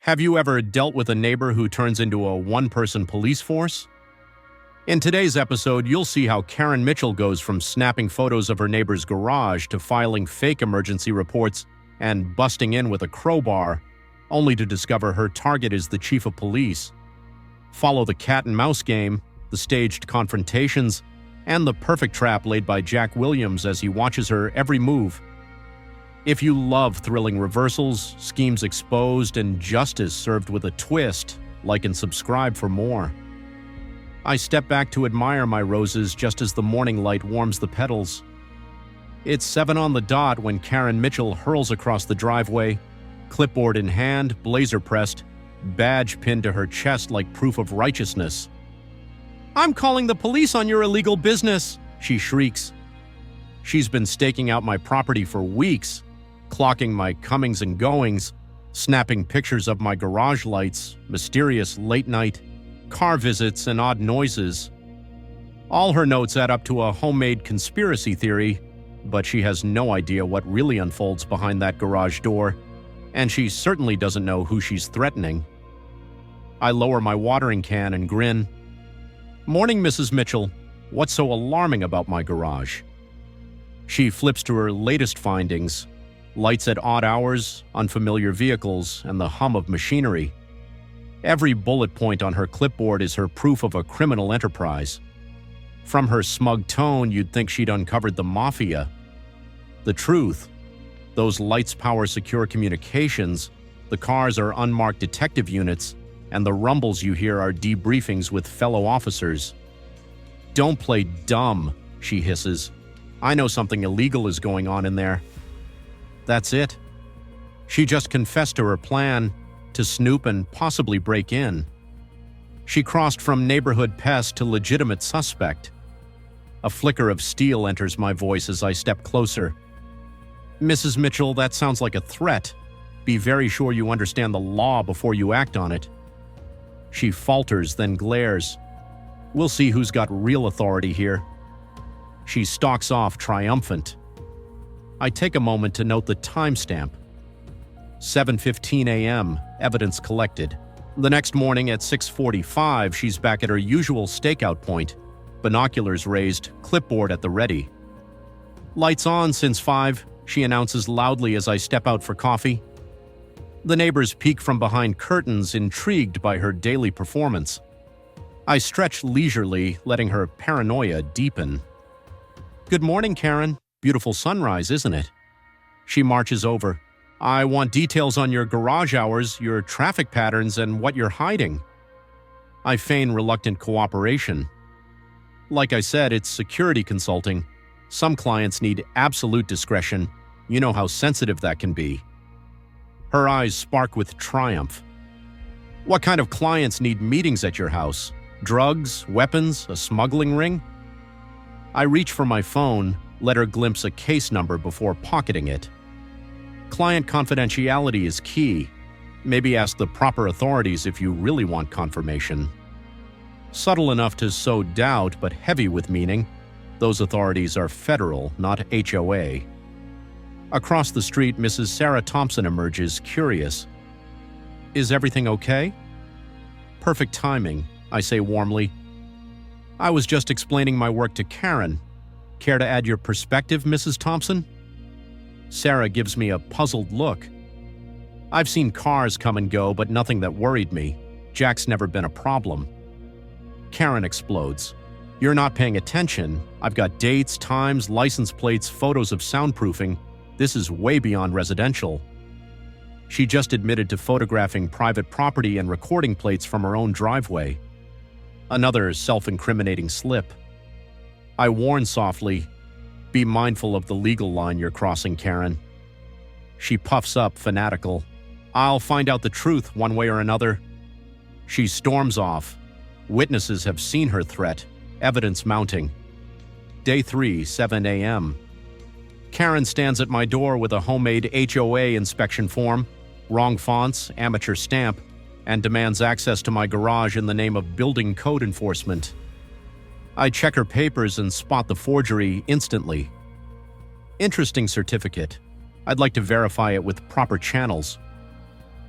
Have you ever dealt with a neighbor who turns into a one-person police force? In today's episode, you'll see how Karen Mitchell goes from snapping photos of her neighbor's garage to filing fake emergency reports and busting in with a crowbar, only to discover her target is the chief of police. Follow the cat-and-mouse game, the staged confrontations, and the perfect trap laid by Jack Williams as he watches her every move. If you love thrilling reversals, schemes exposed, and justice served with a twist, like and subscribe for more. I step back to admire my roses just as the morning light warms the petals. It's 7 on the dot when Karen Mitchell hurls across the driveway, clipboard in hand, blazer pressed, badge pinned to her chest like proof of righteousness. "I'm calling the police on your illegal business," she shrieks. She's been staking out my property for weeks, clocking my comings and goings, snapping pictures of my garage lights, mysterious late-night car visits, and odd noises. All her notes add up to a homemade conspiracy theory, but she has no idea what really unfolds behind that garage door, and she certainly doesn't know who she's threatening. I lower my watering can and grin. "Morning, Mrs. Mitchell. What's so alarming about my garage?" She flips to her latest findings: lights at odd hours, unfamiliar vehicles, and the hum of machinery. Every bullet point on her clipboard is her proof of a criminal enterprise. From her smug tone, you'd think she'd uncovered the mafia. The truth: those lights power secure communications, the cars are unmarked detective units, and the rumbles you hear are debriefings with fellow officers. "Don't play dumb," she hisses. "I know something illegal is going on in there." That's it. She just confessed to her plan to snoop and possibly break in. She crossed from neighborhood pest to legitimate suspect. A flicker of steel enters my voice as I step closer. "Mrs. Mitchell, that sounds like a threat. Be very sure you understand the law before you act on it." She falters, then glares. "We'll see who's got real authority here." She stalks off triumphant. I take a moment to note the timestamp. 7:15 a.m., evidence collected. The next morning at 6:45, she's back at her usual stakeout point, binoculars raised, clipboard at the ready. "Lights on since 5, she announces loudly as I step out for coffee. The neighbors peek from behind curtains, intrigued by her daily performance. I stretch leisurely, letting her paranoia deepen. "Good morning, Karen. Beautiful sunrise, isn't it?" She marches over. "I want details on your garage hours, your traffic patterns, and what you're hiding." I feign reluctant cooperation. Like I said, it's security consulting. Some clients need absolute discretion. You know how sensitive that can be. Her eyes spark with triumph. "What kind of clients need meetings at your house? Drugs, weapons, a smuggling ring?" I reach for my phone, let her glimpse a case number before pocketing it. Client confidentiality is key. Maybe ask the proper authorities if you really want confirmation. Subtle enough to sow doubt, but heavy with meaning. Those authorities are federal, not HOA. Across the street, Mrs. Sarah Thompson emerges, curious. "Is everything okay?" "Perfect timing," I say warmly. "I was just explaining my work to Karen. Care to add your perspective, Mrs. Thompson?" Sarah gives me a puzzled look. "I've seen cars come and go, but nothing that worried me. Jack's never been a problem." Karen explodes. "You're not paying attention. I've got dates, times, license plates, photos of soundproofing. This is way beyond residential." She just admitted to photographing private property and recording plates from her own driveway. Another self-incriminating slip. I warn softly, "Be mindful of the legal line you're crossing, Karen." She puffs up, fanatical. "I'll find out the truth one way or another." She storms off. Witnesses have seen her threat, evidence mounting. Day 3, 7 a.m. Karen stands at my door with a homemade HOA inspection form, wrong fonts, amateur stamp, and demands access to my garage in the name of building code enforcement. I check her papers and spot the forgery instantly. "Interesting certificate. I'd like to verify it with proper channels."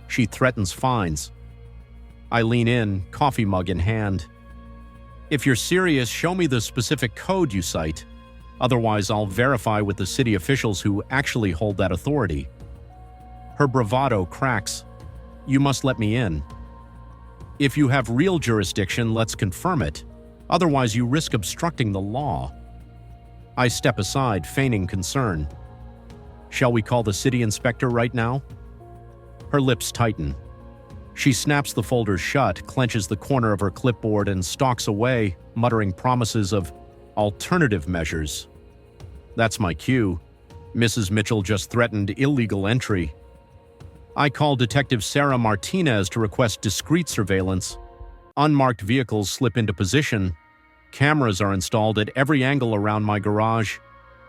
She threatens fines. I lean in, coffee mug in hand. If you're serious, show me the specific code you cite. Otherwise, I'll verify with the city officials who actually hold that authority. Her bravado cracks. You must let me in. If you have real jurisdiction, let's confirm it. Otherwise, you risk obstructing the law. I step aside, feigning concern. Shall we call the city inspector right now? Her lips tighten. She snaps the folders shut, clenches the corner of her clipboard, and stalks away, muttering promises of alternative measures. That's my cue. Mrs. Mitchell just threatened illegal entry. I call Detective Sarah Martinez to request discreet surveillance. Unmarked vehicles slip into position. Cameras are installed at every angle around my garage.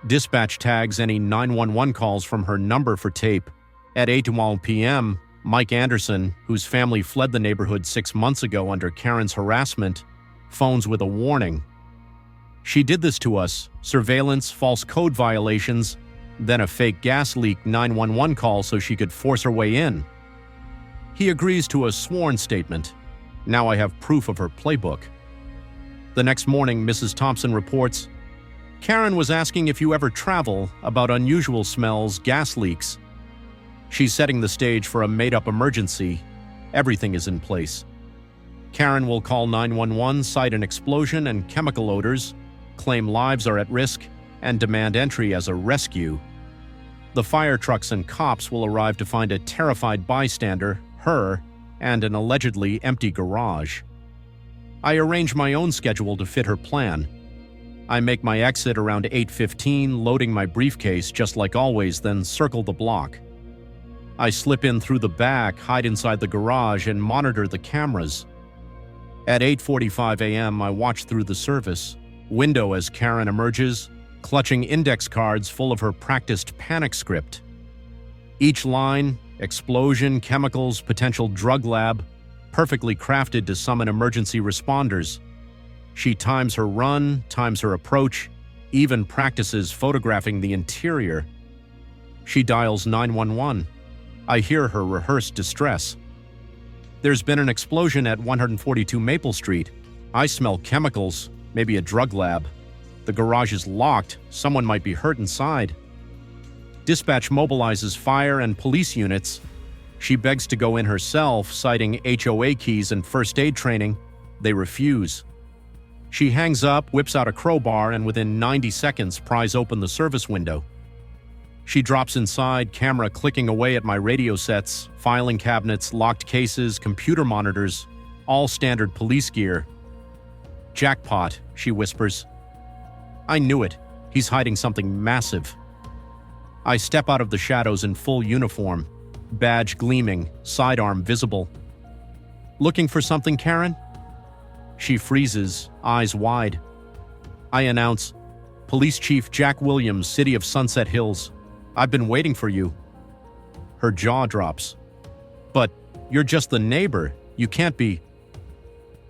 Dispatch tags any 911 calls from her number for tape. At 8:12 p.m., Mike Anderson, whose family fled the neighborhood 6 months ago under Karen's harassment, phones with a warning. She did this to us: surveillance, false code violations, then a fake gas leak 911 call so she could force her way in. He agrees to a sworn statement. Now I have proof of her playbook. The next morning, Mrs. Thompson reports, Karen was asking if you ever travel, about unusual smells, gas leaks. She's setting the stage for a made-up emergency. Everything is in place. Karen will call 911, cite an explosion and chemical odors, claim lives are at risk, and demand entry as a rescue. The fire trucks and cops will arrive to find a terrified bystander, her, and an allegedly empty garage. I arrange my own schedule to fit her plan. I make my exit around 8:15, loading my briefcase just like always, then circle the block. I slip in through the back, hide inside the garage, and monitor the cameras. At 8:45 a.m., I watch through the service window as Karen emerges, clutching index cards full of her practiced panic script. Each line, explosion, chemicals, potential drug lab, perfectly crafted to summon emergency responders. She times her run, times her approach, even practices photographing the interior. She dials 911. I hear her rehearsed distress. There's been an explosion at 142 Maple Street. I smell chemicals, maybe a drug lab. The garage is locked. Someone might be hurt inside. Dispatch mobilizes fire and police units. She begs to go in herself, citing HOA keys and first aid training. They refuse. She hangs up, whips out a crowbar, and within 90 seconds pries open the service window. She drops inside, camera clicking away at my radio sets, filing cabinets, locked cases, computer monitors, all standard police gear. Jackpot, she whispers. I knew it. He's hiding something massive. I step out of the shadows in full uniform, badge gleaming, sidearm visible. Looking for something, Karen? She freezes, eyes wide. I announce, Police Chief Jack Williams, City of Sunset Hills. I've been waiting for you. Her jaw drops. But you're just the neighbor. You can't be.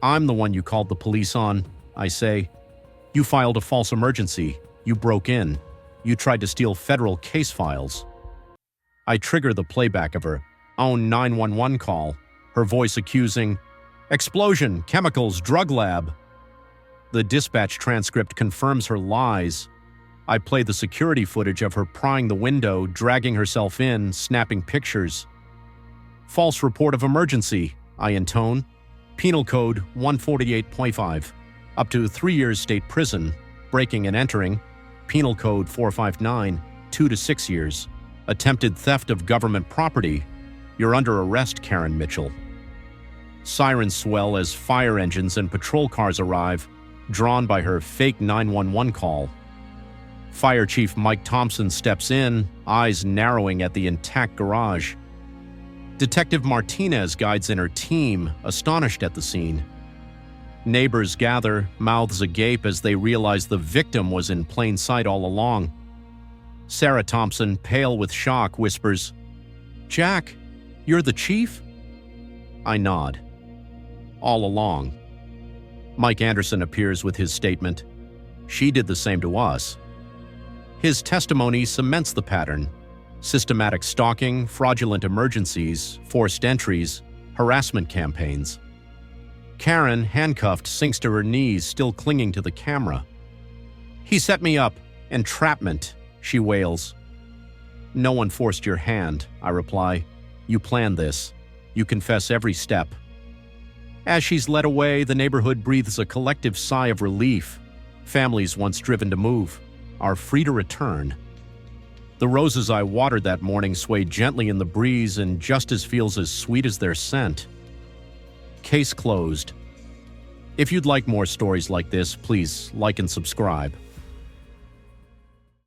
I'm the one you called the police on, I say. You filed a false emergency. You broke in. You tried to steal federal case files. I trigger the playback of her own 911 call, her voice accusing, explosion, chemicals, drug lab. The dispatch transcript confirms her lies. I play the security footage of her prying the window, dragging herself in, snapping pictures. False report of emergency, I intone. Penal Code 148.5. Up to 3 years state prison. Breaking and entering. Penal Code 459. 2 to 6 years. Attempted theft of government property. You're under arrest, Karen Mitchell. Sirens swell as fire engines and patrol cars arrive, drawn by her fake 911 call. Fire Chief Mike Thompson steps in, eyes narrowing at the intact garage. Detective Martinez guides in her team, astonished at the scene. Neighbors gather, mouths agape as they realize the victim was in plain sight all along. Sarah Thompson, pale with shock, whispers, Jack, you're the chief? I nod. All along. Mike Anderson appears with his statement. She did the same to us. His testimony cements the pattern. Systematic stalking, fraudulent emergencies, forced entries, harassment campaigns. Karen, handcuffed, sinks to her knees, still clinging to the camera. "He set me up. Entrapment," she wails. "No one forced your hand," I reply. "You planned this. You confess every step." As she's led away, the neighborhood breathes a collective sigh of relief. Families once driven to move are free to return. The roses I watered that morning sway gently in the breeze, and justice feels as sweet as their scent. Case closed. If you'd like more stories like this, please like and subscribe.